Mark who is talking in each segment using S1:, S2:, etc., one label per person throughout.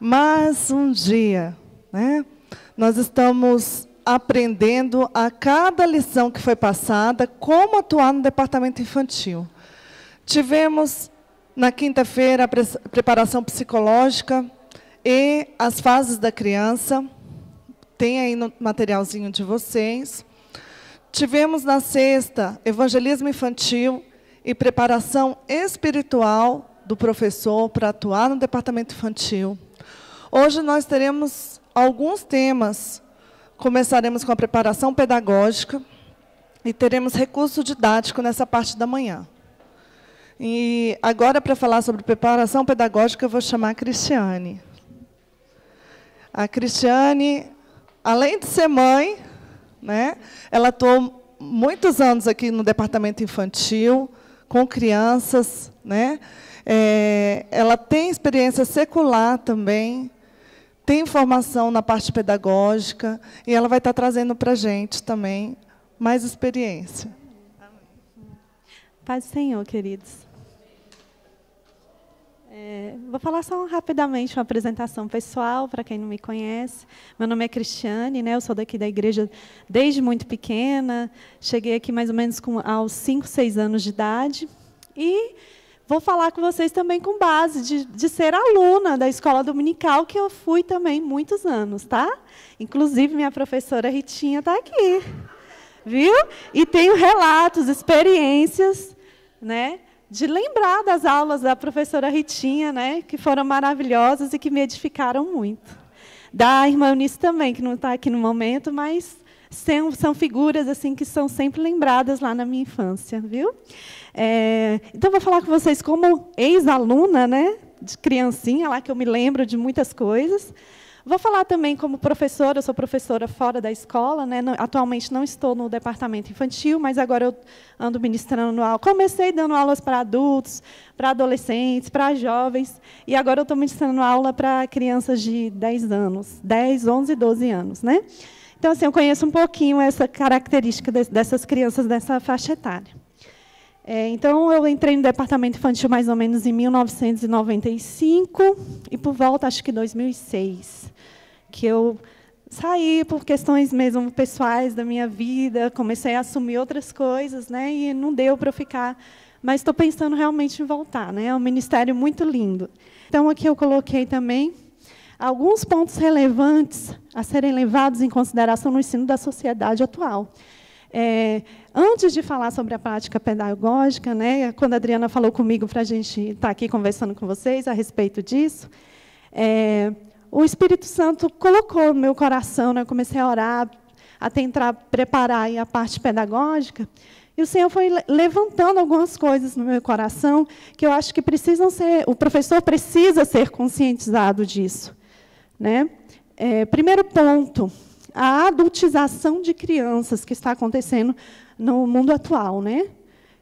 S1: Mais um dia, né? Nós estamos aprendendo a cada lição que foi passada como atuar no departamento infantil. Tivemos, na quinta-feira, a preparação psicológica e as fases da criança. Tem aí no materialzinho de vocês. Tivemos, na sexta, evangelismo infantil e preparação espiritual do professor para atuar no departamento infantil. Hoje nós teremos alguns temas. Começaremos com a preparação pedagógica e teremos recurso didático nessa parte da manhã. E agora, para falar sobre preparação pedagógica, eu vou chamar a Cristiane. A Cristiane, além de ser mãe, né, ela atuou muitos anos aqui no departamento infantil, com crianças, né? Ela tem experiência secular também, tem formação na parte pedagógica, e ela vai estar trazendo para a gente também mais experiência.
S2: Paz do Senhor, queridos. Vou falar só rapidamente uma apresentação pessoal, para quem não me conhece. Meu nome é Cristiane, né? Eu sou daqui da igreja desde muito pequena. Cheguei aqui mais ou menos aos 5, 6 anos de idade. E vou falar com vocês também com base de ser aluna da escola dominical, que eu fui também muitos anos, tá? Inclusive, minha professora Ritinha está aqui, viu? E tenho relatos, experiências, né, de lembrar das aulas da professora Ritinha, né, que foram maravilhosas e que me edificaram muito. Da irmã Eunice também, que não está aqui no momento, mas são figuras assim que são sempre lembradas lá na minha infância, viu? Então, vou falar com vocês como ex-aluna, né, de criancinha, lá que eu me lembro de muitas coisas. Vou falar também como professora, eu sou professora fora da escola, né? Atualmente não estou no departamento infantil, mas agora eu ando ministrando aula. Comecei dando aulas para adultos, para adolescentes, para jovens, e agora eu estou ministrando aula para crianças de 10 anos, 10, 11, 12 anos, né? Então, assim, eu conheço um pouquinho essa característica dessas crianças dessa faixa etária. Então, eu entrei no departamento infantil mais ou menos em 1995, e por volta, acho que 2006, que eu saí por questões mesmo pessoais da minha vida, comecei a assumir outras coisas, né, e não deu para eu ficar, mas estou pensando realmente em voltar, né, é um ministério muito lindo. Então, aqui eu coloquei também alguns pontos relevantes a serem levados em consideração no ensino da sociedade atual. Antes de falar sobre a prática pedagógica, né, quando a Adriana falou comigo para a gente estar aqui conversando com vocês a respeito disso, o Espírito Santo colocou no meu coração, né, eu comecei a orar, a tentar preparar aí a parte pedagógica, e o Senhor foi levantando algumas coisas no meu coração que eu acho que precisam ser, o professor precisa ser conscientizado disso, né? Primeiro ponto, a adultização de crianças que está acontecendo no mundo atual, né?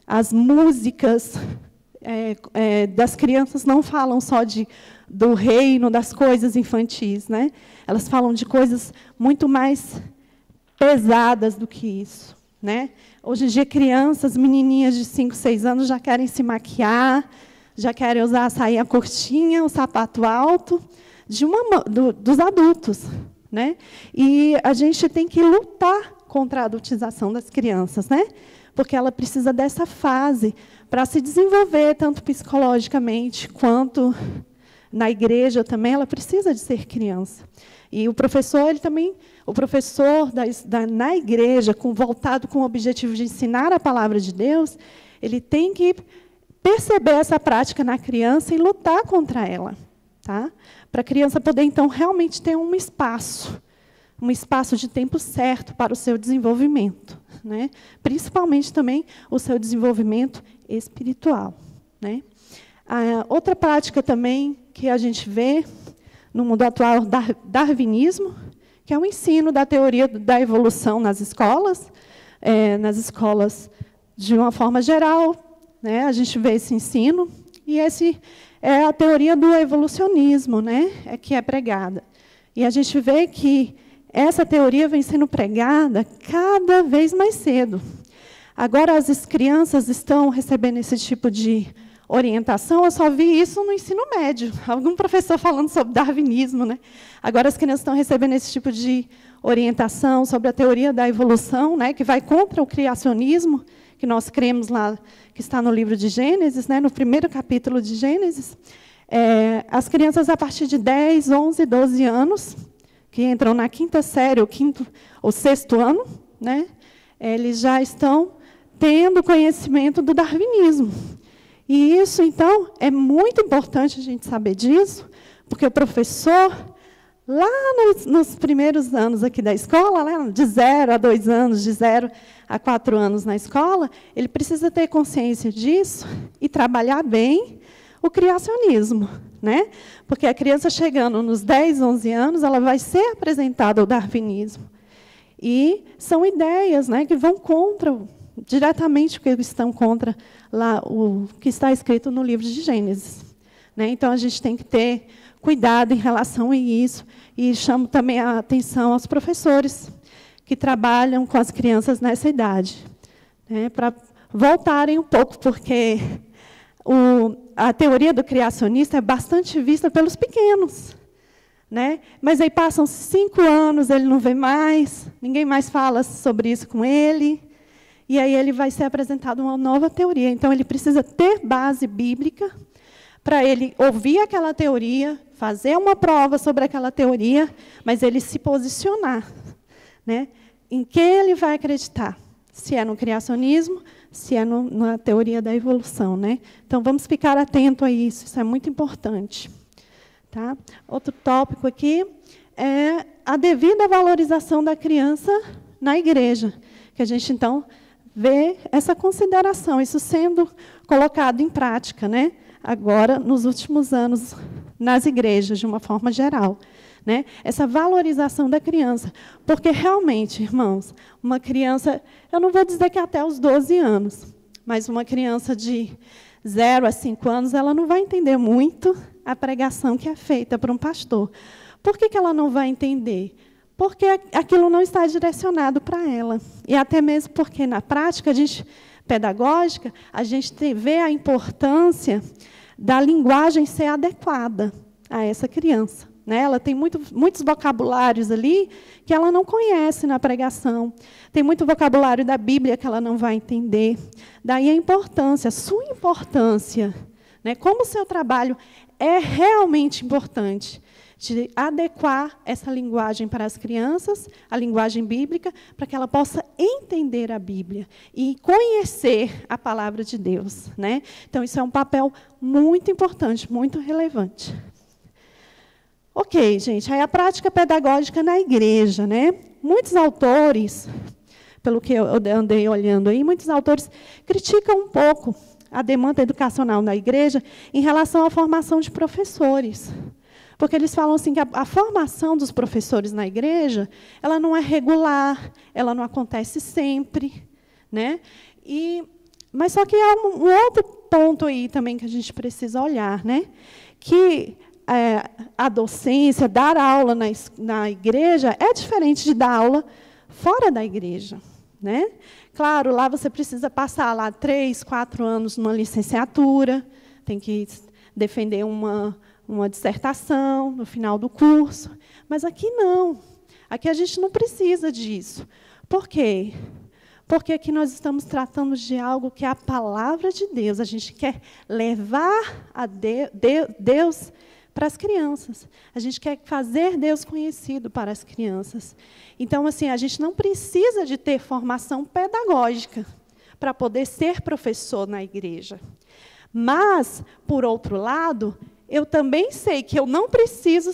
S2: As músicas das crianças não falam só do reino, das coisas infantis, né? Elas falam de coisas muito mais pesadas do que isso, né? Hoje em dia, crianças, menininhas de 5, 6 anos já querem se maquiar, já querem usar a saia curtinha, o sapato alto, dos adultos, né? E a gente tem que lutar contra a adultização das crianças, né? Porque ela precisa dessa fase para se desenvolver, tanto psicologicamente quanto na igreja também, ela precisa de ser criança. E o professor, na igreja, voltado com o objetivo de ensinar a palavra de Deus, ele tem que perceber essa prática na criança e lutar contra ela, tá? Para a criança poder, então, realmente ter um espaço de tempo certo para o seu desenvolvimento, né? Principalmente também o seu desenvolvimento espiritual, né? Outra prática também que a gente vê no mundo atual é o darwinismo, que é o ensino da teoria da evolução nas escolas de uma forma geral, né? A gente vê esse ensino, e esse é a teoria do evolucionismo, né? Que é pregada. E a gente vê que essa teoria vem sendo pregada cada vez mais cedo. Agora, as crianças estão recebendo esse tipo de orientação, eu só vi isso no ensino médio. Algum professor falando sobre darwinismo, né? Agora as crianças estão recebendo esse tipo de orientação sobre a teoria da evolução, né, que vai contra o criacionismo, que nós cremos lá, que está no livro de Gênesis, né, no primeiro capítulo de Gênesis. As crianças, a partir de 10, 11, 12 anos, que entram na quinta série, ou sexto ano, né, eles já estão tendo conhecimento do darwinismo. E isso, então, é muito importante a gente saber disso, porque o professor, lá nos primeiros anos aqui da escola, né, de 0 a 2 anos, de 0 a 4 anos na escola, ele precisa ter consciência disso e trabalhar bem o criacionismo, né? Porque a criança chegando nos 10, 11 anos, ela vai ser apresentada ao darwinismo. E são ideias, né, que vão diretamente o que estão contra lá, o que está escrito no livro de Gênesis, né? Então, a gente tem que ter cuidado em relação a isso. E chamo também a atenção aos professores que trabalham com as crianças nessa idade, né, para voltarem um pouco, porque a teoria do criacionista é bastante vista pelos pequenos, né? Mas aí passam 5 anos, ele não vê mais, ninguém mais fala sobre isso com ele, e aí ele vai ser apresentado uma nova teoria. Então, ele precisa ter base bíblica para ele ouvir aquela teoria, fazer uma prova sobre aquela teoria, mas ele se posicionar, né, em que ele vai acreditar, se é no criacionismo, se é na teoria da evolução, né? Então, vamos ficar atento a isso é muito importante. Tá? Outro tópico aqui é a devida valorização da criança na igreja, que a gente, então, vê essa consideração, isso sendo colocado em prática, né, agora, nos últimos anos, nas igrejas, de uma forma geral, né? Essa valorização da criança. Porque, realmente, irmãos, uma criança, eu não vou dizer que até os 12 anos, mas uma criança de 0 a 5 anos, ela não vai entender muito a pregação que é feita por um pastor. Por que ela não vai entender? Porque aquilo não está direcionado para ela. E até mesmo porque, na prática pedagógica, a gente vê a importância da linguagem ser adequada a essa criança, né? Ela tem muitos vocabulários ali que ela não conhece na pregação. Tem muito vocabulário da Bíblia que ela não vai entender. Daí a importância, a sua importância, né? Como o seu trabalho é realmente importante, de adequar essa linguagem para as crianças, a linguagem bíblica, para que ela possa entender a Bíblia e conhecer a palavra de Deus, né? Então, isso é um papel muito importante, muito relevante. Ok, gente, aí a prática pedagógica na igreja, né? Muitos autores, pelo que eu andei olhando aí, muitos autores criticam um pouco a demanda educacional na igreja em relação à formação de professores. Porque eles falam assim que a formação dos professores na igreja, ela não é regular, ela não acontece sempre, né? Mas só que há um outro ponto aí também que a gente precisa olhar, né? Que a docência, dar aula na igreja, é diferente de dar aula fora da igreja, né? Claro, lá você precisa passar lá 3, 4 anos numa licenciatura, tem que defender uma dissertação no final do curso, mas aqui não. Aqui a gente não precisa disso. Por quê? Porque aqui nós estamos tratando de algo que é a palavra de Deus. A gente quer levar a Deus para as crianças. A gente quer fazer Deus conhecido para as crianças. Então, assim, a gente não precisa de ter formação pedagógica para poder ser professor na igreja. Mas, por outro lado, eu também sei que eu não preciso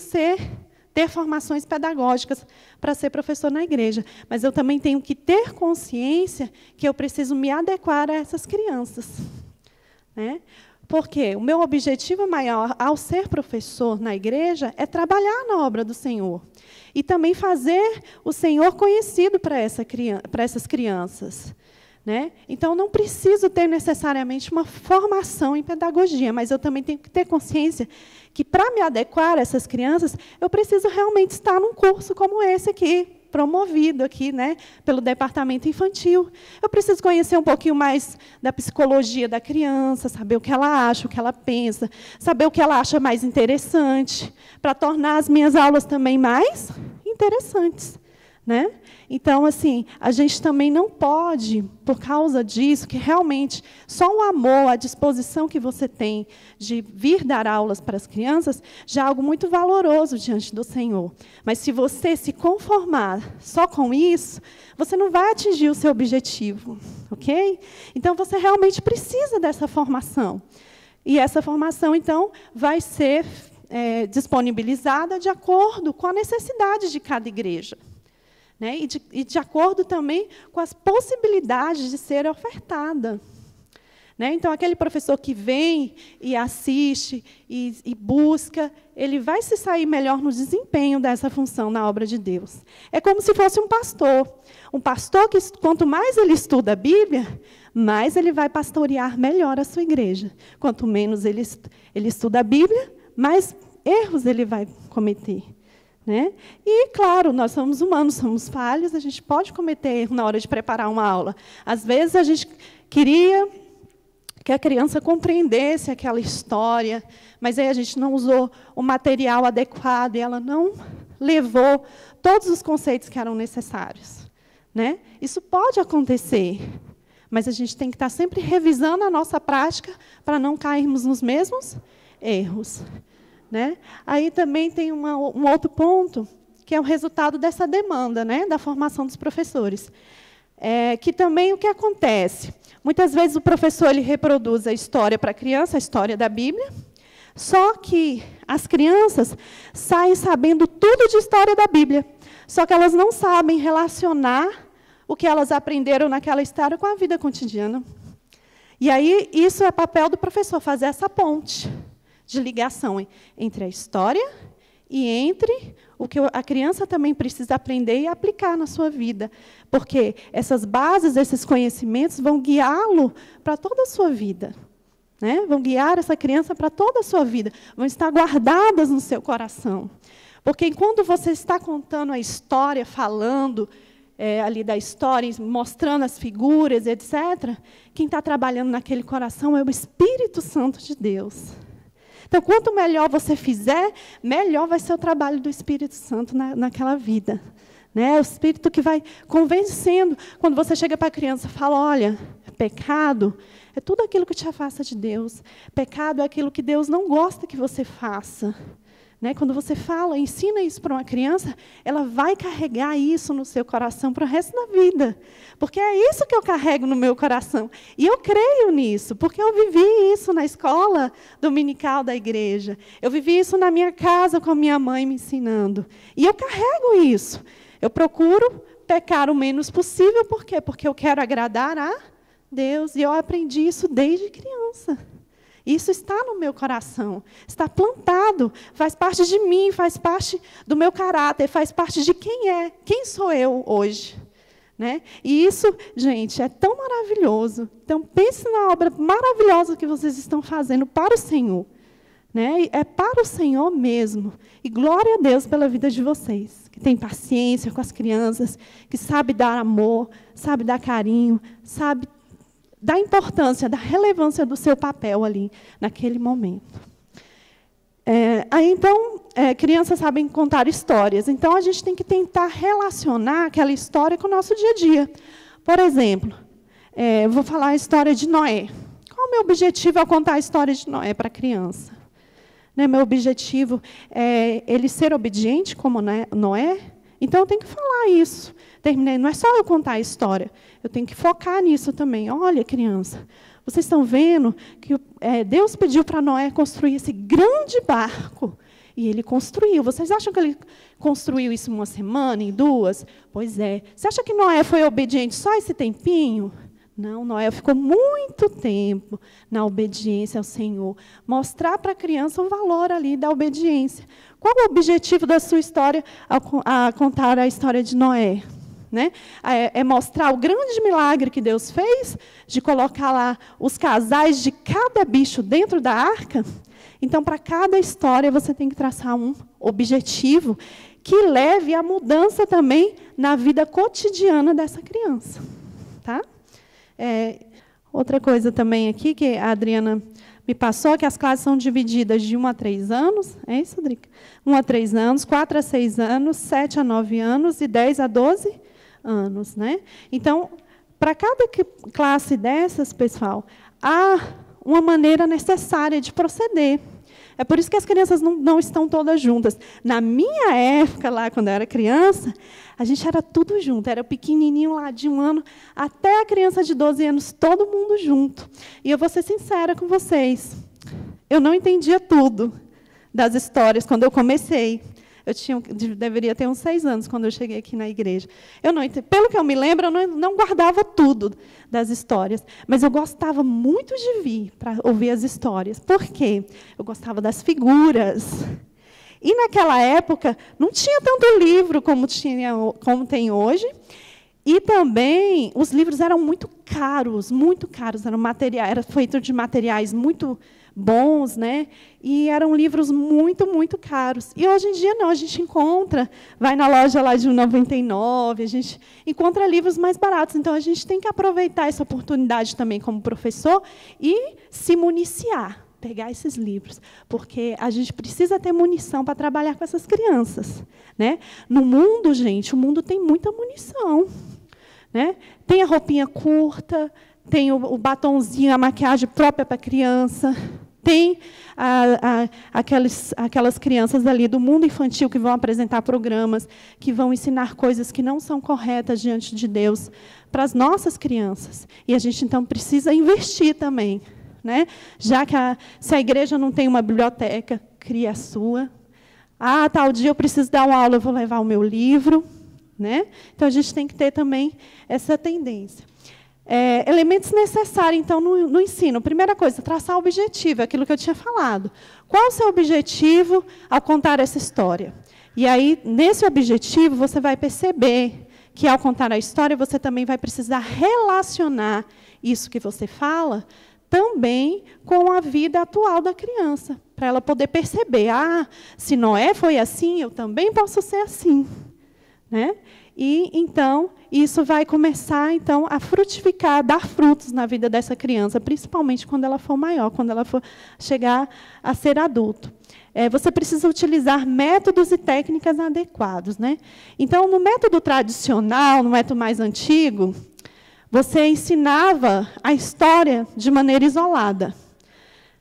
S2: ter formações pedagógicas para ser professor na igreja, mas eu também tenho que ter consciência que eu preciso me adequar a essas crianças, né? Porque o meu objetivo maior ao ser professor na igreja é trabalhar na obra do Senhor e também fazer o Senhor conhecido para essas crianças, né? Então, não preciso ter necessariamente uma formação em pedagogia, mas eu também tenho que ter consciência que, para me adequar a essas crianças, eu preciso realmente estar num curso como esse aqui, promovido aqui, né, pelo departamento infantil. Eu preciso conhecer um pouquinho mais da psicologia da criança, saber o que ela acha, o que ela pensa, saber o que ela acha mais interessante, para tornar as minhas aulas também mais interessantes, né? Então, assim, a gente também não pode, por causa disso, que realmente só o amor, a disposição que você tem de vir dar aulas para as crianças, já é algo muito valoroso diante do Senhor. Mas se você se conformar só com isso, você não vai atingir o seu objetivo, ok? Então, você realmente precisa dessa formação. E essa formação, então, vai ser disponibilizada de acordo com a necessidade de cada igreja. Né? E de acordo também com as possibilidades de ser ofertada. Né? Então, aquele professor que vem e assiste e busca, ele vai se sair melhor no desempenho dessa função na obra de Deus. É como se fosse um pastor. Um pastor que, quanto mais ele estuda a Bíblia, mais ele vai pastorear melhor a sua igreja. Quanto menos ele estuda a Bíblia, mais erros ele vai cometer. Né? E, claro, nós somos humanos, somos falhos, a gente pode cometer erro na hora de preparar uma aula. Às vezes, a gente queria que a criança compreendesse aquela história, mas aí a gente não usou o material adequado e ela não levou todos os conceitos que eram necessários. Né? Isso pode acontecer, mas a gente tem que estar sempre revisando a nossa prática para não cairmos nos mesmos erros. Né? Aí também tem um outro ponto, que é o resultado dessa demanda, né, da formação dos professores. Que também o que acontece? Muitas vezes o professor ele reproduz a história para a criança, a história da Bíblia, só que as crianças saem sabendo tudo de história da Bíblia, só que elas não sabem relacionar o que elas aprenderam naquela história com a vida cotidiana. E aí isso é papel do professor, fazer essa ponte de ligação entre a história e entre o que a criança também precisa aprender e aplicar na sua vida. Porque essas bases, esses conhecimentos vão guiá-lo para toda a sua vida. Né? Vão guiar essa criança para toda a sua vida. Vão estar guardadas no seu coração. Porque enquanto você está contando a história, falando ali da história, mostrando as figuras, etc., quem está trabalhando naquele coração é o Espírito Santo de Deus. Então, quanto melhor você fizer, melhor vai ser o trabalho do Espírito Santo naquela vida. Né? O Espírito que vai convencendo. Quando você chega para a criança e fala, olha, pecado é tudo aquilo que te afasta de Deus. Pecado é aquilo que Deus não gosta que você faça. Né? Quando você fala, ensina isso para uma criança, ela vai carregar isso no seu coração para o resto da vida. Porque é isso que eu carrego no meu coração. E eu creio nisso, porque eu vivi isso na escola dominical da igreja. Eu vivi isso na minha casa com a minha mãe me ensinando. E eu carrego isso. Eu procuro pecar o menos possível, por quê? Porque eu quero agradar a Deus. E eu aprendi isso desde criança. Isso está no meu coração, está plantado, faz parte de mim, faz parte do meu caráter, faz parte de quem sou eu hoje. Né? E isso, gente, é tão maravilhoso. Então, pense na obra maravilhosa que vocês estão fazendo para o Senhor. Né? É para o Senhor mesmo. E glória a Deus pela vida de vocês, que tem paciência com as crianças, que sabe dar amor, sabe dar carinho, sabe da importância, da relevância do seu papel ali, naquele momento. Então, crianças sabem contar histórias. Então, a gente tem que tentar relacionar aquela história com o nosso dia a dia. Por exemplo, vou falar a história de Noé. Qual o meu objetivo ao contar a história de Noé para a criança? Né, meu objetivo é ele ser obediente como Noé? Então, eu tenho que falar isso. Terminei. Não é só eu contar a história. Eu tenho que focar nisso também. Olha, criança, vocês estão vendo que Deus pediu para Noé construir esse grande barco. E ele construiu. Vocês acham que ele construiu isso em uma semana, em 2? Pois é. Você acha que Noé foi obediente só esse tempinho? Não, Noé ficou muito tempo na obediência ao Senhor. Mostrar para a criança o valor ali da obediência. Qual o objetivo da sua história a contar a história de Noé? Né? É mostrar o grande milagre que Deus fez, de colocar lá os casais de cada bicho dentro da arca. Então, para cada história, você tem que traçar um objetivo que leve à mudança também na vida cotidiana dessa criança. Tá? Outra coisa também aqui, que a Adriana me passou, que as classes são divididas de 1 a 3 anos. É isso, Drica? 1 a 3 anos, 4 a 6 anos, 7 a 9 anos e 10 a 12 anos. Né? Então, para cada classe dessas, pessoal, há uma maneira necessária de proceder. É por isso que as crianças não estão todas juntas. Na minha época, lá, quando eu era criança, a gente era tudo junto. Era o pequenininho lá de 1 ano, até a criança de 12 anos, todo mundo junto. E eu vou ser sincera com vocês. Eu não entendia tudo das histórias quando eu comecei. Deveria ter uns 6 anos quando eu cheguei aqui na igreja. Pelo que eu me lembro, eu não guardava tudo das histórias, mas eu gostava muito de vir para ouvir as histórias. Por quê? Eu gostava das figuras. E, naquela época, não tinha tanto livro como tem hoje, e também os livros eram muito caros, era feito de materiais muito bons, né? E eram livros muito, muito caros. E hoje em dia não, a gente vai na loja lá de R$1,99, a gente encontra livros mais baratos. Então, a gente tem que aproveitar essa oportunidade também como professor e se municiar, pegar esses livros, porque a gente precisa ter munição para trabalhar com essas crianças. Né? No mundo, gente, o mundo tem muita munição. Né? Tem a roupinha curta, tem o batonzinho, a maquiagem própria para a criança, tem aquelas crianças ali do mundo infantil que vão apresentar programas, que vão ensinar coisas que não são corretas diante de Deus para as nossas crianças. E a gente, então, precisa investir também. Né? Já que se a igreja não tem uma biblioteca, cria a sua. Tal dia eu preciso dar uma aula, eu vou levar o meu livro. Né? Então, a gente tem que ter também essa tendência. Elementos necessários, então, no ensino. Primeira coisa, traçar o objetivo, aquilo que eu tinha falado. Qual o seu objetivo ao contar essa história? E aí, nesse objetivo, você vai perceber que, ao contar a história, você também vai precisar relacionar isso que você fala também com a vida atual da criança, para ela poder perceber, se Noé foi assim, eu também posso ser assim. Né? E, então, isso vai começar então, a frutificar, a dar frutos na vida dessa criança, principalmente quando ela for maior, quando ela for chegar a ser adulto. Você precisa utilizar métodos e técnicas adequados. Né? Então, no método tradicional, no método mais antigo, você ensinava a história de maneira isolada,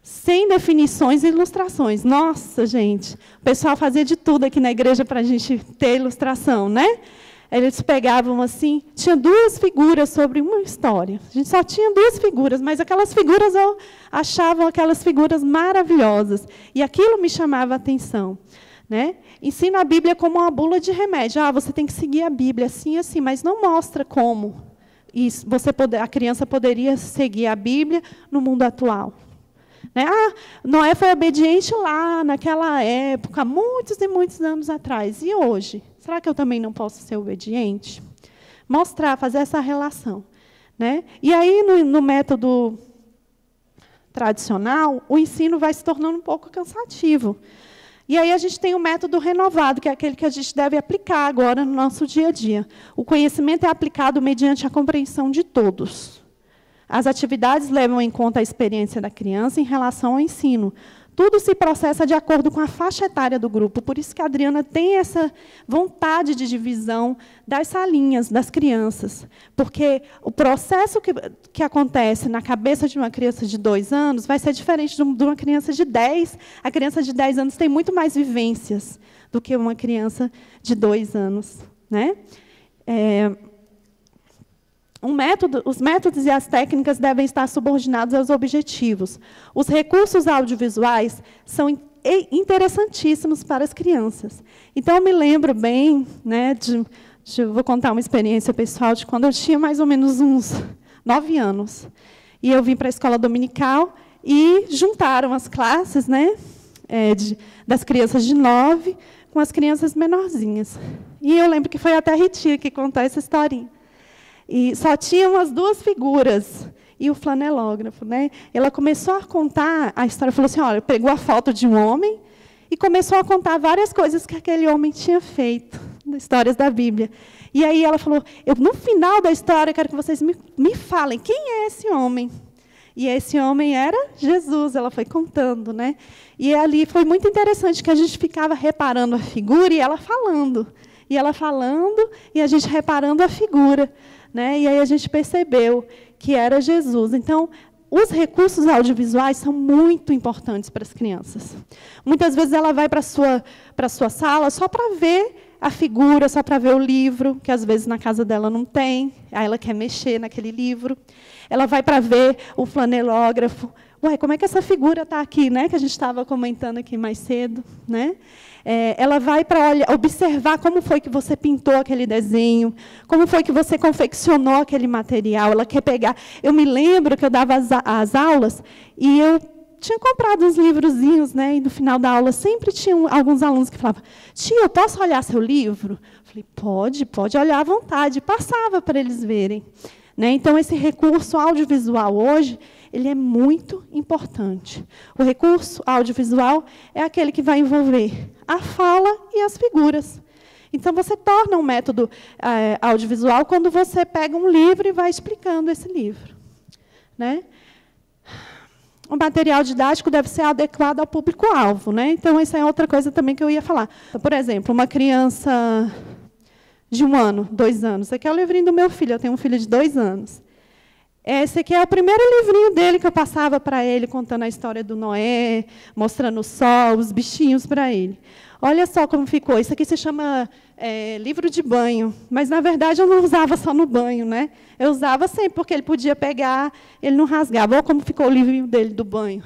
S2: sem definições e ilustrações. Nossa, gente, o pessoal fazia de tudo aqui na igreja para a gente ter ilustração, né? Eles pegavam assim, tinha 2 figuras sobre uma história. A gente só tinha 2 figuras, mas aquelas figuras eu achava aquelas figuras maravilhosas. E aquilo me chamava a atenção. Né? Ensina a Bíblia como uma bula de remédio. Você tem que seguir a Bíblia assim, assim, mas não mostra como. E a criança poderia seguir a Bíblia no mundo atual. Né? Noé foi obediente lá, naquela época, muitos e muitos anos atrás. E hoje? Será que eu também não posso ser obediente? Mostrar, fazer essa relação. Né? E aí, no método tradicional, o ensino vai se tornando um pouco cansativo. E aí a gente tem o método renovado, que é aquele que a gente deve aplicar agora no nosso dia a dia. O conhecimento é aplicado mediante a compreensão de todos. As atividades levam em conta a experiência da criança em relação ao ensino. Tudo se processa de acordo com a faixa etária do grupo. Por isso que a Adriana tem essa vontade de divisão das salinhas, das crianças. Porque o processo que acontece na cabeça de uma criança de 2 anos vai ser diferente de uma criança de 10. A criança de 10 anos tem muito mais vivências do que uma criança de 2 anos. Né? Os métodos e as técnicas devem estar subordinados aos objetivos. Os recursos audiovisuais são interessantíssimos para as crianças. Então, eu me lembro bem, né, vou contar uma experiência pessoal de quando eu tinha mais ou menos uns 9 anos. E eu vim para a escola dominical e juntaram as classes, né, das crianças de 9 com as crianças menorzinhas. E eu lembro que foi até a Ritinha que contou essa historinha. E só tinham as 2 figuras e o flanelógrafo. Né? Ela começou a contar a história, falou assim, olha, pegou a foto de um homem e começou a contar várias coisas que aquele homem tinha feito histórias da Bíblia. E aí ela falou, no final da história, eu quero que vocês me falem, quem é esse homem? E esse homem era Jesus, ela foi contando, né? E ali foi muito interessante que a gente ficava reparando a figura e ela falando. E ela falando e a gente reparando a figura, né? E aí a gente percebeu que era Jesus. Então, os recursos audiovisuais são muito importantes para as crianças. Muitas vezes ela vai para a sua sala só para ver a figura, só para ver o livro, que às vezes na casa dela não tem, aí ela quer mexer naquele livro. Ela vai para ver o flanelógrafo. Ué, como é que essa figura está aqui, né? Que a gente estava comentando aqui mais cedo, né? Ela vai para observar como foi que você pintou aquele desenho, como foi que você confeccionou aquele material. Ela quer pegar. Eu me lembro que eu dava as aulas e eu tinha comprado uns livrozinhos, né? E no final da aula sempre tinha alguns alunos que falavam: tia, eu posso olhar seu livro? Eu falei: pode olhar à vontade. Passava para eles verem. Né? Então, esse recurso audiovisual hoje, ele é muito importante. O recurso audiovisual é aquele que vai envolver a fala e as figuras. Então, você torna um método audiovisual quando você pega um livro e vai explicando esse livro. Né? O material didático deve ser adequado ao público-alvo. Né? Então, essa é outra coisa também que eu ia falar. Por exemplo, uma criança de 1 ano, 2 anos. Esse aqui é o livrinho do meu filho, eu tenho um filho de 2 anos. Esse aqui é o primeiro livrinho dele que eu passava para ele, contando a história do Noé, mostrando o sol, os bichinhos para ele. Olha só como ficou. Isso aqui se chama livro de banho, mas, na verdade, eu não usava só no banho, né? Eu usava sempre, porque ele podia pegar, ele não rasgava. Olha como ficou o livrinho dele do banho.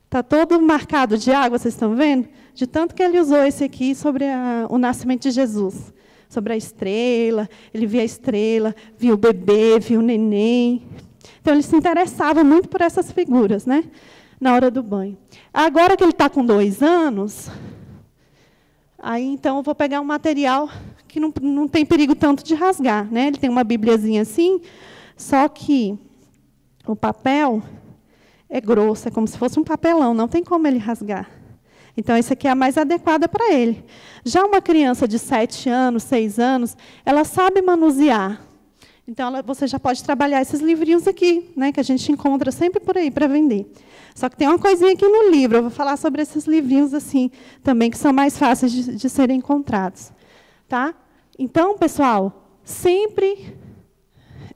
S2: Está todo marcado de água, vocês estão vendo? De tanto que ele usou esse aqui sobre o nascimento de Jesus. Sobre a estrela, ele via a estrela, via o bebê, via o neném. Então, ele se interessava muito por essas figuras, né? Na hora do banho. Agora que ele está com 2 anos, aí, então, eu vou pegar um material que não tem perigo tanto de rasgar. Né? Ele tem uma bibliazinha assim, só que o papel é grosso, é como se fosse um papelão, não tem como ele rasgar. Então, essa aqui é a mais adequada para ele. Já uma criança de 7 anos, 6 anos, ela sabe manusear. Então, você já pode trabalhar esses livrinhos aqui, né, que a gente encontra sempre por aí para vender. Só que tem uma coisinha aqui no livro, eu vou falar sobre esses livrinhos assim, também, que são mais fáceis de serem encontrados. Tá? Então, pessoal, sempre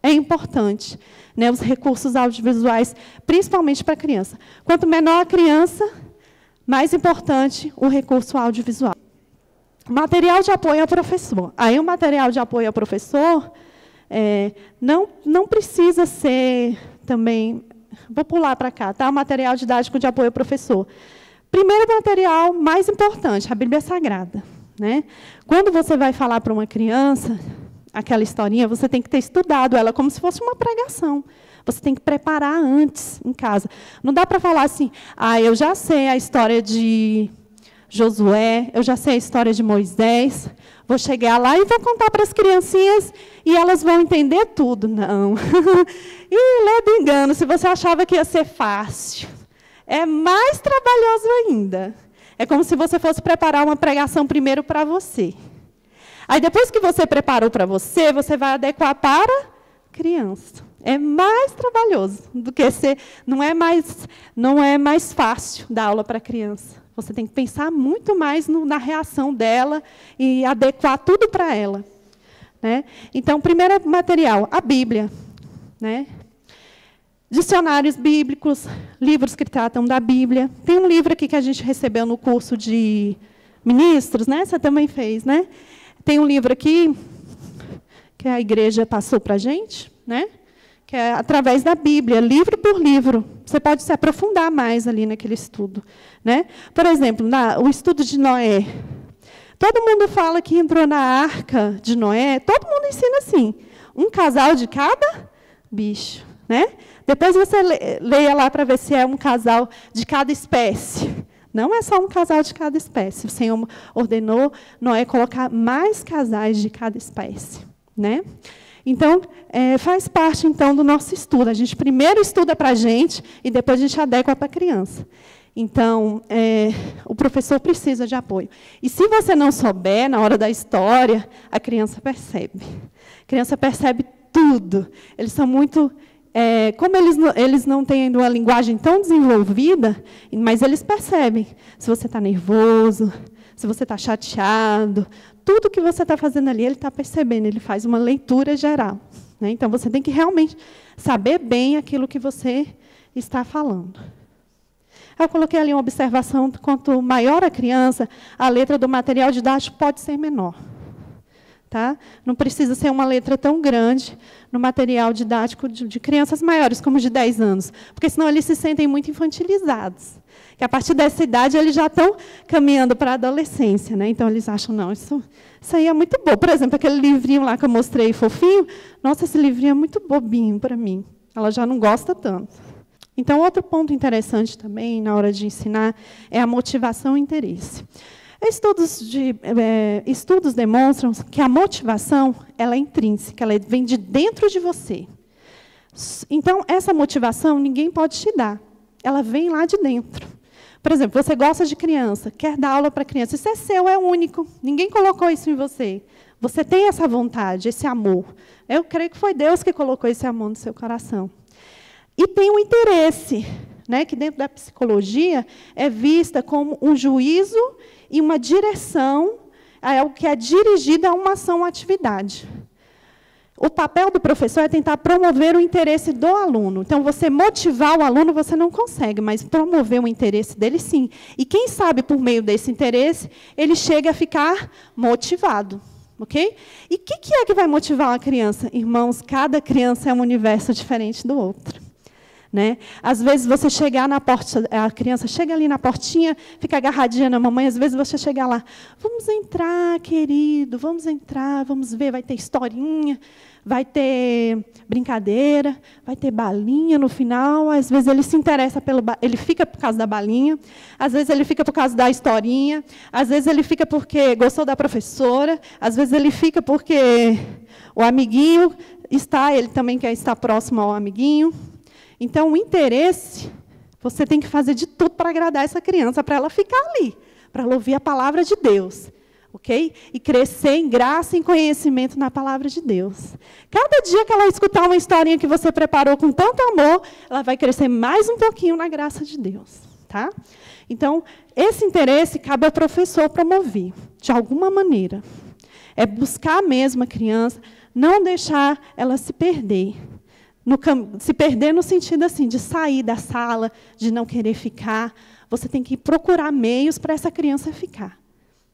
S2: é importante, né, os recursos audiovisuais, principalmente para a criança. Quanto menor a criança, mais importante o recurso audiovisual. Material de apoio ao professor. Aí, o material de apoio ao professor não precisa ser também... Vou pular para cá, tá? O material didático de apoio ao professor. Primeiro material mais importante, a Bíblia Sagrada. Né? Quando você vai falar para uma criança aquela historinha, você tem que ter estudado ela como se fosse uma pregação. Você tem que preparar antes, em casa. Não dá para falar assim, eu já sei a história de Josué, eu já sei a história de Moisés, vou chegar lá e vou contar para as criancinhas e elas vão entender tudo. Não. E ledo engano, se você achava que ia ser fácil, é mais trabalhoso ainda. É como se você fosse preparar uma pregação primeiro para você. Aí, depois que você preparou para você, você vai adequar para criança. É mais trabalhoso do que não é mais fácil dar aula para criança. Você tem que pensar muito mais na reação dela e adequar tudo para ela. Né? Então, primeiro material, a Bíblia. Né? Dicionários bíblicos, livros que tratam da Bíblia. Tem um livro aqui que a gente recebeu no curso de ministros, né? Você também fez, né? Tem um livro aqui que a igreja passou para a gente, né? Que é através da Bíblia, livro por livro. Você pode se aprofundar mais ali naquele estudo. Né? Por exemplo, o estudo de Noé. Todo mundo fala que entrou na arca de Noé, todo mundo ensina assim, um casal de cada bicho. Né? Depois você leia lá para ver se é um casal de cada espécie. Não é só um casal de cada espécie. O Senhor ordenou Noé colocar mais casais de cada espécie. Né? Então, faz parte, então, do nosso estudo. A gente primeiro estuda para a gente e depois a gente adequa para a criança. Então, o professor precisa de apoio. E se você não souber, na hora da história, a criança percebe. A criança percebe tudo. Eles são muito... como eles não têm uma linguagem tão desenvolvida, mas eles percebem. Se você está nervoso, se você está chateado, tudo que você está fazendo ali, ele está percebendo. Ele faz uma leitura geral. Né? Então, você tem que realmente saber bem aquilo que você está falando. Eu coloquei ali uma observação, quanto maior a criança, a letra do material didático pode ser menor. Tá? Não precisa ser uma letra tão grande no material didático de crianças maiores, como de 10 anos, porque senão eles se sentem muito infantilizados. Que a partir dessa idade eles já estão caminhando para a adolescência. Né? Então, eles acham, não, isso aí é muito bom. Por exemplo, aquele livrinho lá que eu mostrei, fofinho, nossa, esse livrinho é muito bobinho para mim. Ela já não gosta tanto. Então, outro ponto interessante também, na hora de ensinar, é a motivação e interesse. Estudos demonstram que a motivação ela é intrínseca, ela vem de dentro de você. Então, essa motivação ninguém pode te dar. Ela vem lá de dentro. Por exemplo, você gosta de criança, quer dar aula para criança. Isso é seu, é único. Ninguém colocou isso em você. Você tem essa vontade, esse amor. Eu creio que foi Deus que colocou esse amor no seu coração. E tem um interesse, né, que dentro da psicologia é vista como um juízo e uma direção, algo que é dirigido a uma ação ou atividade. O papel do professor é tentar promover o interesse do aluno. Então, você motivar o aluno, você não consegue, mas promover o interesse dele, sim. E quem sabe, por meio desse interesse, ele chega a ficar motivado. Okay? E o que é que vai motivar uma criança? Irmãos, cada criança é um universo diferente do outro. Né? Às vezes você chegar na porta, a criança chega ali na portinha, fica agarradinha na mamãe, às vezes você chega lá, vamos entrar, querido, vamos entrar, vamos ver, vai ter historinha, vai ter brincadeira, vai ter balinha no final, às vezes ele se interessa ele fica por causa da balinha, às vezes ele fica por causa da historinha, às vezes ele fica porque gostou da professora, às vezes ele fica porque o amiguinho ele também quer estar próximo ao amiguinho. Então, o interesse, você tem que fazer de tudo para agradar essa criança, para ela ficar ali, para ela ouvir a palavra de Deus, ok? E crescer em graça e em conhecimento na palavra de Deus. Cada dia que ela escutar uma historinha que você preparou com tanto amor, ela vai crescer mais um pouquinho na graça de Deus. Tá? Então, esse interesse cabe ao professor promover, de alguma maneira. É buscar mesmo a criança, não deixar ela se perder. Se perder no sentido assim, de sair da sala, de não querer ficar. Você tem que procurar meios para essa criança ficar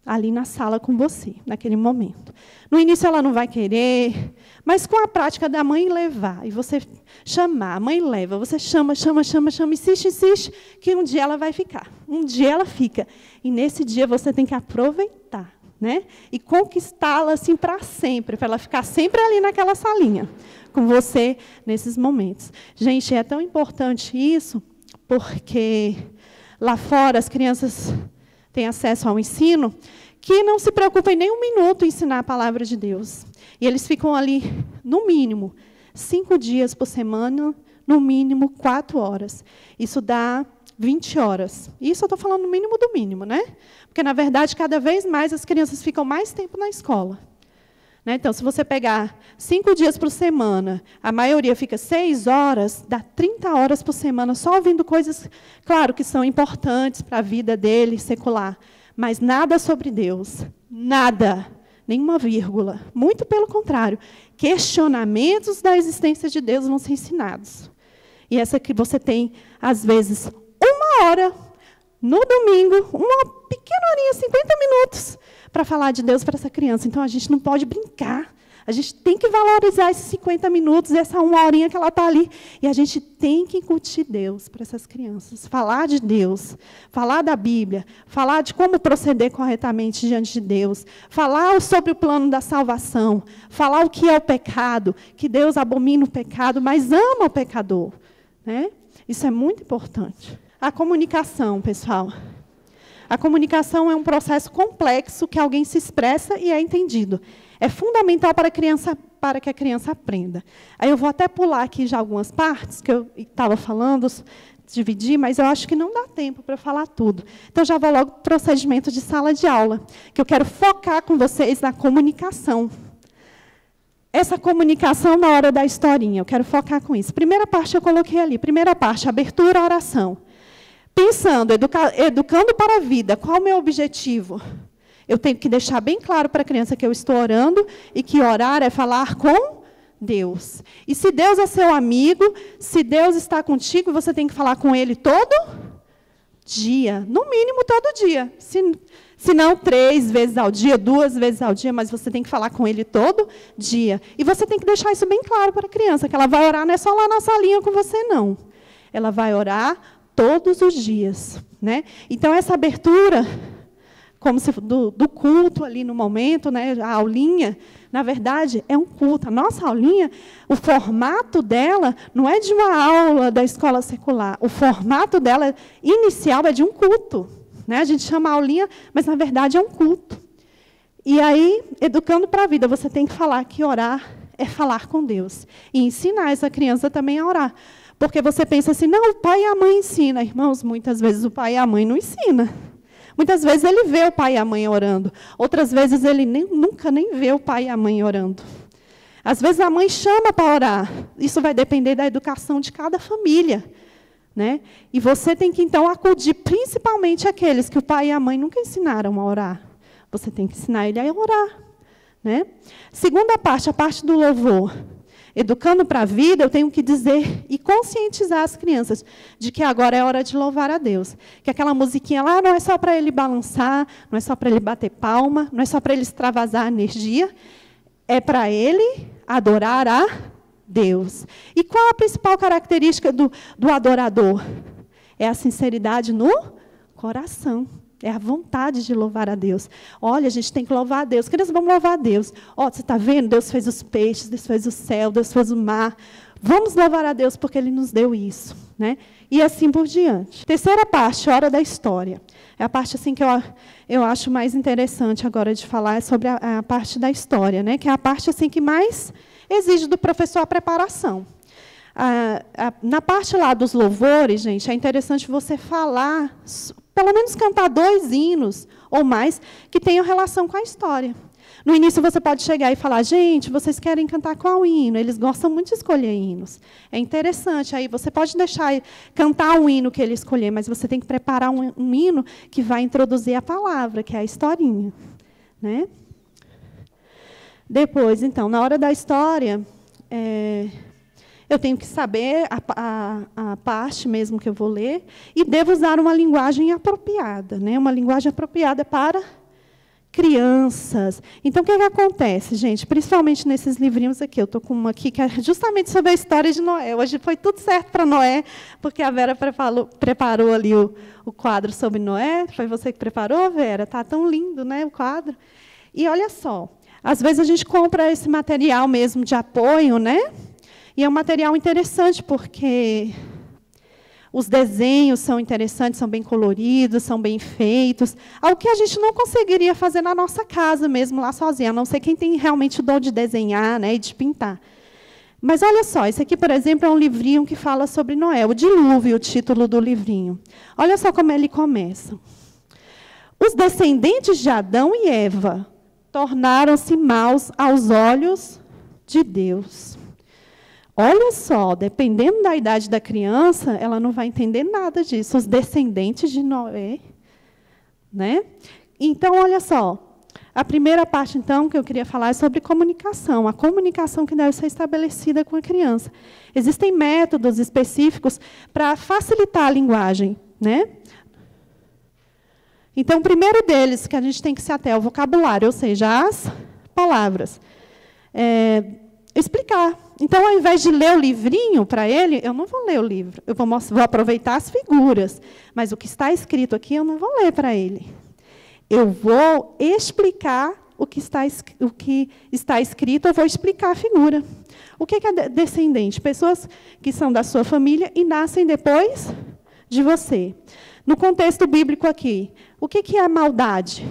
S2: ali na sala com você, naquele momento. No início ela não vai querer, mas com a prática da mãe levar, e você chamar, a mãe leva, você chama, insiste, que um dia ela vai ficar. Um dia ela fica. E nesse dia você tem que aproveitar, né? E conquistá-la assim para sempre, para ela ficar sempre ali naquela salinha com você nesses momentos. Gente, é tão importante isso, porque lá fora as crianças têm acesso ao ensino, que não se preocupam em nem um minuto em ensinar a palavra de Deus. E eles ficam ali, no mínimo, 5 dias por semana, no mínimo 4 horas. Isso dá 20 horas. Isso eu estou falando no mínimo do mínimo, né? Porque, na verdade, cada vez mais as crianças ficam mais tempo na escola. Então, se você pegar 5 dias por semana, a maioria fica 6 horas, dá 30 horas por semana só ouvindo coisas, claro, que são importantes para a vida dele, secular, mas nada sobre Deus, nada, nenhuma vírgula. Muito pelo contrário, questionamentos da existência de Deus vão ser ensinados. E essa que você tem, às vezes, 1 hora, no domingo, uma pequena horinha, 50 minutos, para falar de Deus para essa criança. Então, a gente não pode brincar. A gente tem que valorizar esses 50 minutos, essa 1 horinha que ela está ali. E a gente tem que incutir Deus para essas crianças. Falar de Deus, falar da Bíblia, falar de como proceder corretamente diante de Deus, falar sobre o plano da salvação, falar o que é o pecado, que Deus abomina o pecado, mas ama o pecador. Né? Isso é muito importante. A comunicação, pessoal. A comunicação é um processo complexo que alguém se expressa e é entendido. É fundamental para que a criança aprenda. Aí eu vou até pular aqui já algumas partes que eu estava falando, dividir, mas eu acho que não dá tempo para falar tudo. Então, já vou logo para o procedimento de sala de aula, que eu quero focar com vocês na comunicação. Essa comunicação na hora da historinha, eu quero focar com isso. Primeira parte eu coloquei ali. Primeira parte, abertura à oração. Pensando, educando para a vida, qual é o meu objetivo? Eu tenho que deixar bem claro para a criança que eu estou orando e que orar é falar com Deus. E se Deus é seu amigo, se Deus está contigo, você tem que falar com Ele todo dia. No mínimo, todo dia. Se não 3 vezes ao dia, 2 vezes ao dia, mas você tem que falar com Ele todo dia. E você tem que deixar isso bem claro para a criança, que ela vai orar não é só lá na salinha com você, não. Ela vai orar todos os dias. Né? Então, essa abertura, como se do culto ali no momento, né, a aulinha, na verdade, é um culto. A nossa aulinha, o formato dela não é de uma aula da escola secular. O formato dela inicial é de um culto. Né? A gente chama aulinha, mas, na verdade, é um culto. E aí, educando para a vida, você tem que falar que orar é falar com Deus. E ensinar essa criança também a orar. Porque você pensa assim, não, o pai e a mãe ensinam. Irmãos, muitas vezes o pai e a mãe não ensinam. Muitas vezes ele vê o pai e a mãe orando. Outras vezes ele nunca nem vê o pai e a mãe orando. Às vezes a mãe chama para orar. Isso vai depender da educação de cada família. Né? E você tem que, então, acudir principalmente aqueles que o pai e a mãe nunca ensinaram a orar. Você tem que ensinar ele a orar. Né? Segunda parte, a parte do louvor. Educando para a vida, eu tenho que dizer e conscientizar as crianças de que agora é hora de louvar a Deus. Que aquela musiquinha lá não é só para ele balançar, não é só para ele bater palma, não é só para ele extravasar energia, é para ele adorar a Deus. E qual a principal característica do adorador? É a sinceridade no coração. É a vontade de louvar a Deus. Olha, a gente tem que louvar a Deus. Crianças, vamos louvar a Deus. Ó, você está vendo? Deus fez os peixes, Deus fez o céu, Deus fez o mar. Vamos louvar a Deus porque Ele nos deu isso. Né? E assim por diante. Terceira parte, hora da história. É a parte assim, que eu acho mais interessante agora de falar, é sobre a parte da história, né? Que é a parte assim, que mais exige do professor a preparação. Na parte lá dos louvores, gente, é interessante você falar, pelo menos cantar 2 hinos ou mais que tenham relação com a história. No início, você pode chegar e falar, gente, vocês querem cantar qual hino? Eles gostam muito de escolher hinos. É interessante. Aí você pode deixar cantar um hino que ele escolher, mas você tem que preparar um hino que vai introduzir a palavra, que é a historinha. Né? Depois, então, na hora da história, eu tenho que saber a parte mesmo que eu vou ler e devo usar uma linguagem apropriada, né? Uma linguagem apropriada para crianças. Então, o que acontece, gente? Principalmente nesses livrinhos aqui. Eu estou com uma aqui que é justamente sobre a história de Noé. Hoje foi tudo certo para Noé, porque a Vera preparou ali o quadro sobre Noé. Foi você que preparou, Vera? Está tão lindo, né, o quadro. E olha só, às vezes a gente compra esse material mesmo de apoio, né? E é um material interessante, porque os desenhos são interessantes, são bem coloridos, são bem feitos. Algo que a gente não conseguiria fazer na nossa casa mesmo, lá sozinha, a não ser quem tem realmente o dom de desenhar, né, e de pintar. Mas olha só, esse aqui, por exemplo, é um livrinho que fala sobre Noé, o Dilúvio, o título do livrinho. Olha só como ele começa. Os descendentes de Adão e Eva tornaram-se maus aos olhos de Deus. Olha só, dependendo da idade da criança, ela não vai entender nada disso. Os descendentes de Noé. Né? Então, olha só. A primeira parte, então, que eu queria falar é sobre comunicação. A comunicação que deve ser estabelecida com a criança. Existem métodos específicos para facilitar a linguagem. Né? Então, o primeiro deles que a gente tem que se ater ao vocabulário, ou seja, as palavras. Explicar. Então, ao invés de ler o livrinho para ele, eu não vou ler o livro. Eu vou aproveitar as figuras. Mas o que está escrito aqui, eu não vou ler para ele. Eu vou explicar o que está escrito, eu vou explicar a figura. O que é descendente? Pessoas que são da sua família e nascem depois de você. No contexto bíblico aqui, o que é maldade?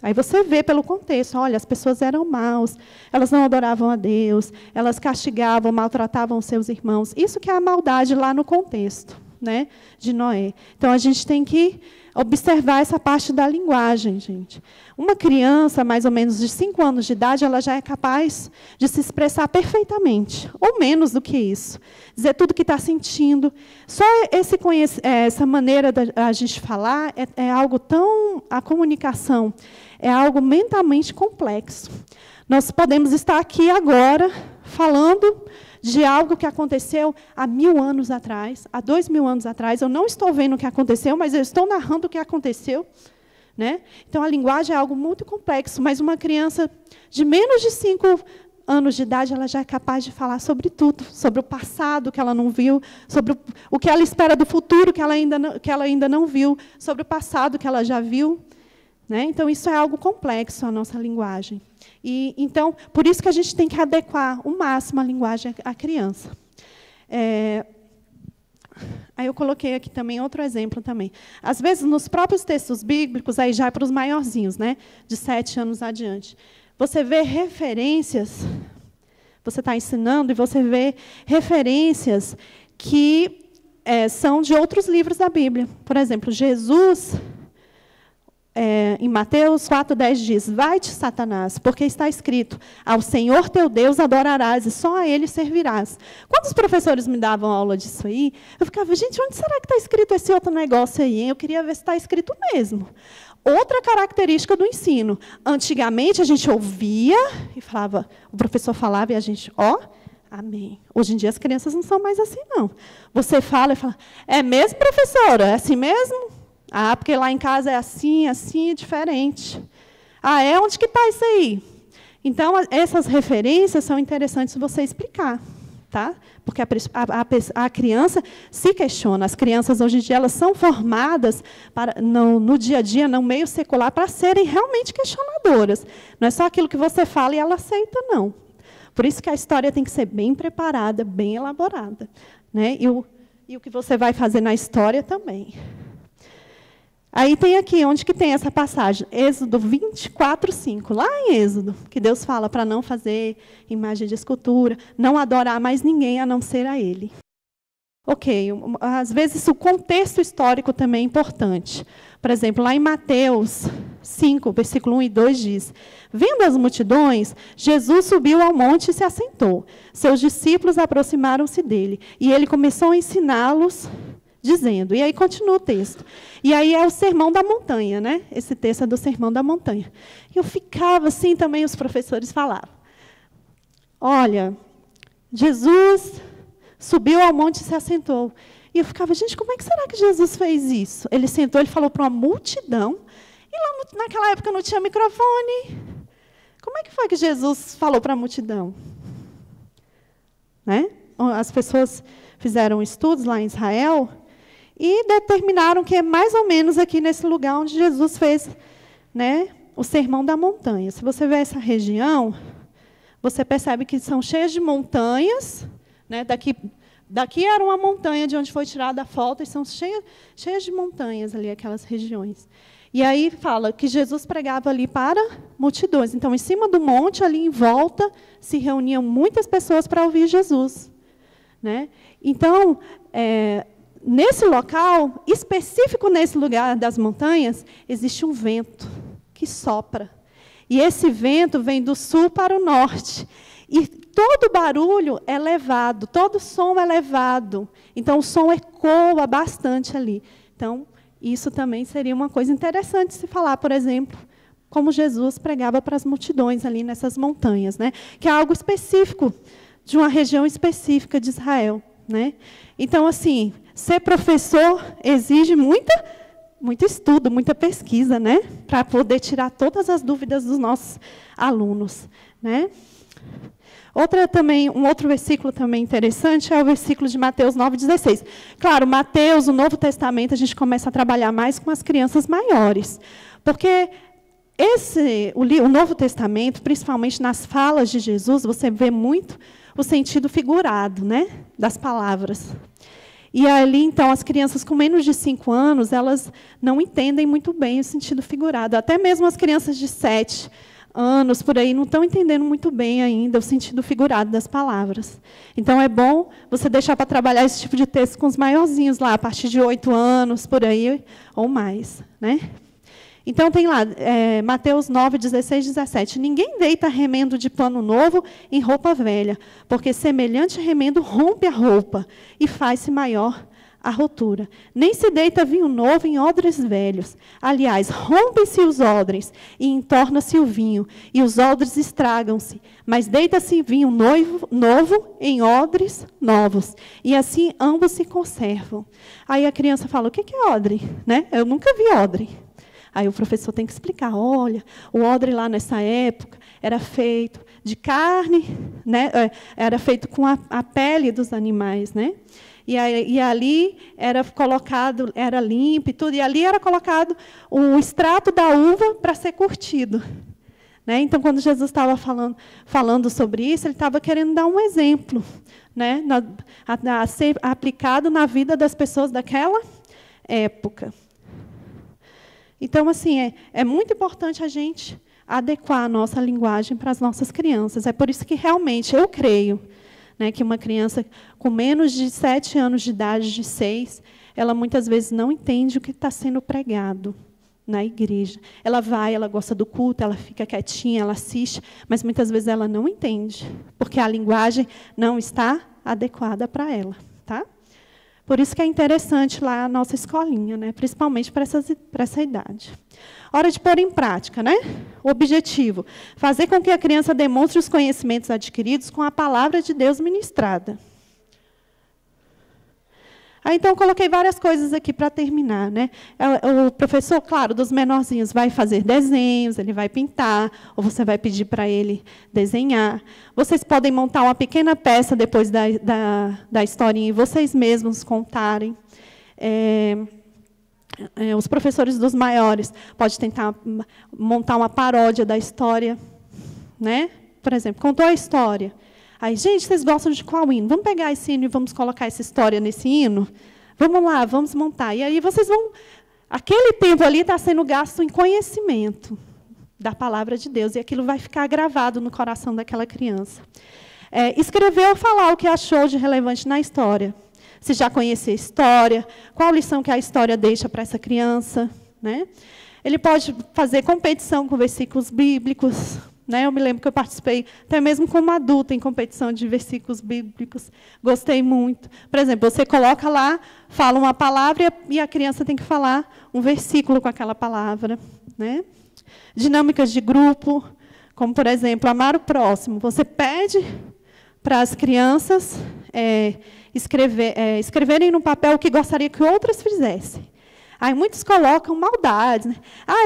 S2: Aí você vê pelo contexto, olha, as pessoas eram maus, elas não adoravam a Deus, elas castigavam, maltratavam seus irmãos. Isso que é a maldade lá no contexto. né, de Noé. Então, a gente tem que observar essa parte da linguagem, gente. Uma criança, mais ou menos de 5 anos de idade, ela já é capaz de se expressar perfeitamente, ou menos do que isso. Dizer tudo o que está sentindo. Só essa maneira da gente falar é algo tão... A comunicação é algo mentalmente complexo. Nós podemos estar aqui agora falando de algo que aconteceu há 1000 anos atrás, há 2000 anos atrás. Eu não estou vendo o que aconteceu, mas eu estou narrando o que aconteceu. Né? Então, a linguagem é algo muito complexo, mas uma criança de menos de 5 anos de idade, ela já é capaz de falar sobre tudo, sobre o passado que ela não viu, sobre o que ela espera do futuro que ela ainda não viu, sobre o passado que ela já viu. Né? Então, isso é algo complexo, a nossa linguagem. E, então, por isso que a gente tem que adequar o máximo a linguagem à criança. Aí eu coloquei aqui também outro exemplo também. Às vezes, nos próprios textos bíblicos, aí já é para os maiorzinhos, né, de 7 anos adiante, você vê referências, você está ensinando, e você vê referências que são de outros livros da Bíblia. Por exemplo, Jesus... em Mateus 4,10 diz, vai-te, Satanás, porque está escrito, ao Senhor teu Deus adorarás, e só a Ele servirás. Quando os professores me davam aula disso aí, eu ficava, gente, onde será que está escrito esse outro negócio aí? Hein? Eu queria ver se está escrito mesmo. Outra característica do ensino. Antigamente, a gente ouvia, e falava, o professor falava, e a gente, amém. Hoje em dia, as crianças não são mais assim, não. Você fala e fala, é mesmo, professora? É assim mesmo? Ah, porque lá em casa é assim, é diferente. Ah, onde que está isso aí? Então, essas referências são interessantes você explicar, tá? Porque a criança se questiona. As crianças, hoje em dia, elas são formadas no dia a dia, no meio secular, para serem realmente questionadoras. Não é só aquilo que você fala e ela aceita, não. Por isso que a história tem que ser bem preparada, bem elaborada. Né? E o que você vai fazer na história também. Aí tem aqui, onde que tem essa passagem? Êxodo 24:5. Lá em Êxodo, que Deus fala para não fazer imagem de escultura, não adorar mais ninguém a não ser a Ele. Ok, às vezes o contexto histórico também é importante. Por exemplo, lá em Mateus 5, versículo 1 e 2 diz, vendo as multidões, Jesus subiu ao monte e se assentou. Seus discípulos aproximaram-se dele, e ele começou a ensiná-los, dizendo, e aí continua o texto. E aí é o Sermão da Montanha, né? Esse texto é do Sermão da Montanha. E eu ficava assim também, os professores falavam. Olha, Jesus subiu ao monte e se assentou. E eu ficava, gente, como é que será que Jesus fez isso? Ele sentou, ele falou para uma multidão, e lá naquela época não tinha microfone. Como é que foi que Jesus falou para a multidão? Né? As pessoas fizeram estudos lá em Israel, e determinaram que é mais ou menos aqui nesse lugar onde Jesus fez, né, o Sermão da Montanha. Se você vê essa região, você percebe que são cheias de montanhas. Né, daqui era uma montanha de onde foi tirada a foto, e são cheias de montanhas ali, aquelas regiões. E aí fala que Jesus pregava ali para multidões. Então, em cima do monte, ali em volta, se reuniam muitas pessoas para ouvir Jesus. Né? Então, nesse local, específico nesse lugar das montanhas, existe um vento que sopra. E esse vento vem do sul para o norte. E todo barulho é levado, todo som é levado. Então, o som ecoa bastante ali. Então, isso também seria uma coisa interessante se falar, por exemplo, como Jesus pregava para as multidões ali nessas montanhas, né? Que é algo específico, de uma região específica de Israel. Né? Então, assim, ser professor exige muito estudo, muita pesquisa, né? Para poder tirar todas as dúvidas dos nossos alunos. Né? Um outro versículo também interessante é o versículo de Mateus 9,16. Claro, Mateus, o Novo Testamento, a gente começa a trabalhar mais com as crianças maiores. Porque o Novo Testamento, principalmente nas falas de Jesus, você vê muito o sentido figurado, né, das palavras. E ali, então, as crianças com menos de 5 anos, elas não entendem muito bem o sentido figurado. Até mesmo as crianças de 7 anos, por aí, não estão entendendo muito bem ainda o sentido figurado das palavras. Então, é bom você deixar para trabalhar esse tipo de texto com os maiorzinhos lá, a partir de 8 anos, por aí, ou mais. Né? Então, tem lá, Mateus 9, 16, 17. Ninguém deita remendo de pano novo em roupa velha, porque semelhante remendo rompe a roupa e faz-se maior a rotura. Nem se deita vinho novo em odres velhos. Aliás, rompem-se os odres e entorna-se o vinho, e os odres estragam-se. Mas deita-se vinho novo em odres novos, e assim ambos se conservam. Aí a criança fala, o que é odre? Né? Eu nunca vi odre. Aí o professor tem que explicar, olha, o odre lá nessa época era feito de carne, né? Era feito com a pele dos animais, né? E ali era colocado, era limpo e tudo, e ali era colocado o extrato da uva para ser curtido. Né? Então, quando Jesus estava falando sobre isso, ele estava querendo dar um exemplo, né? A ser aplicado na vida das pessoas daquela época. Então, assim, é muito importante a gente adequar a nossa linguagem para as nossas crianças. É por isso que, realmente, eu creio, né, que uma criança com menos de 7 anos de idade, de 6, ela muitas vezes não entende o que está sendo pregado na igreja. Ela vai, ela gosta do culto, ela fica quietinha, ela assiste, mas muitas vezes ela não entende, porque a linguagem não está adequada para ela. Tá? Por isso que é interessante lá a nossa escolinha, né, principalmente para essa idade. Hora de pôr em prática, né? O objetivo, fazer com que a criança demonstre os conhecimentos adquiridos com a palavra de Deus ministrada. Aí, então, coloquei várias coisas aqui para terminar. Né? O professor, claro, dos menorzinhos, vai fazer desenhos, ele vai pintar, ou você vai pedir para ele desenhar. Vocês podem montar uma pequena peça depois da historinha e vocês mesmos contarem. Os professores dos maiores podem tentar montar uma paródia da história. Né? Por exemplo, contou a história. Aí, gente, vocês gostam de qual hino? Vamos pegar esse hino e vamos colocar essa história nesse hino? Vamos lá, vamos montar. E aí vocês vão... Aquele tempo ali está sendo gasto em conhecimento da palavra de Deus, e aquilo vai ficar gravado no coração daquela criança. Escrever ou falar o que achou de relevante na história. Se já conhecia a história, qual lição que a história deixa para essa criança. Né? Ele pode fazer competição com versículos bíblicos. Né? Eu me lembro que eu participei, até mesmo como adulta, em competição de versículos bíblicos. Gostei muito. Por exemplo, você coloca lá, fala uma palavra e a criança tem que falar um versículo com aquela palavra. Né? Dinâmicas de grupo, como, por exemplo, amar o próximo. Você pede para as crianças escreverem no papel o que gostaria que outras fizessem. Aí muitos colocam maldades. Né?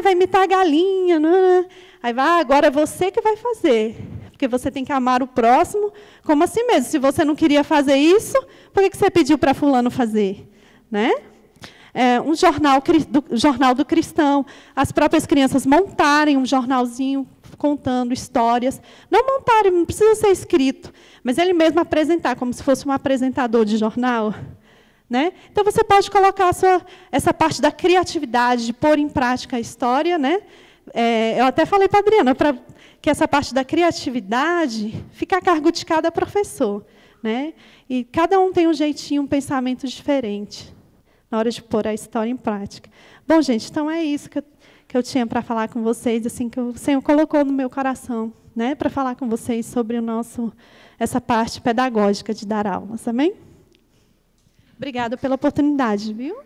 S2: Vai imitar a galinha. Não. Aí agora é você que vai fazer. Porque você tem que amar o próximo como assim mesmo. Se você não queria fazer isso, por que você pediu para fulano fazer? Né? Um jornal do cristão. As próprias crianças montarem um jornalzinho contando histórias. Não montarem, não precisa ser escrito. Mas ele mesmo apresentar, como se fosse um apresentador de jornal. Né? Então, você pode colocar essa parte da criatividade, de pôr em prática a história. Né? Eu até falei para a Adriana, para que essa parte da criatividade fique a cargo de cada professor. Né? E cada um tem um jeitinho, um pensamento diferente na hora de pôr a história em prática. Bom, gente, então é isso que eu tinha para falar com vocês, assim, que o Senhor colocou no meu coração, né, para falar com vocês sobre essa parte pedagógica de dar aulas. Amém? Obrigada pela oportunidade, viu?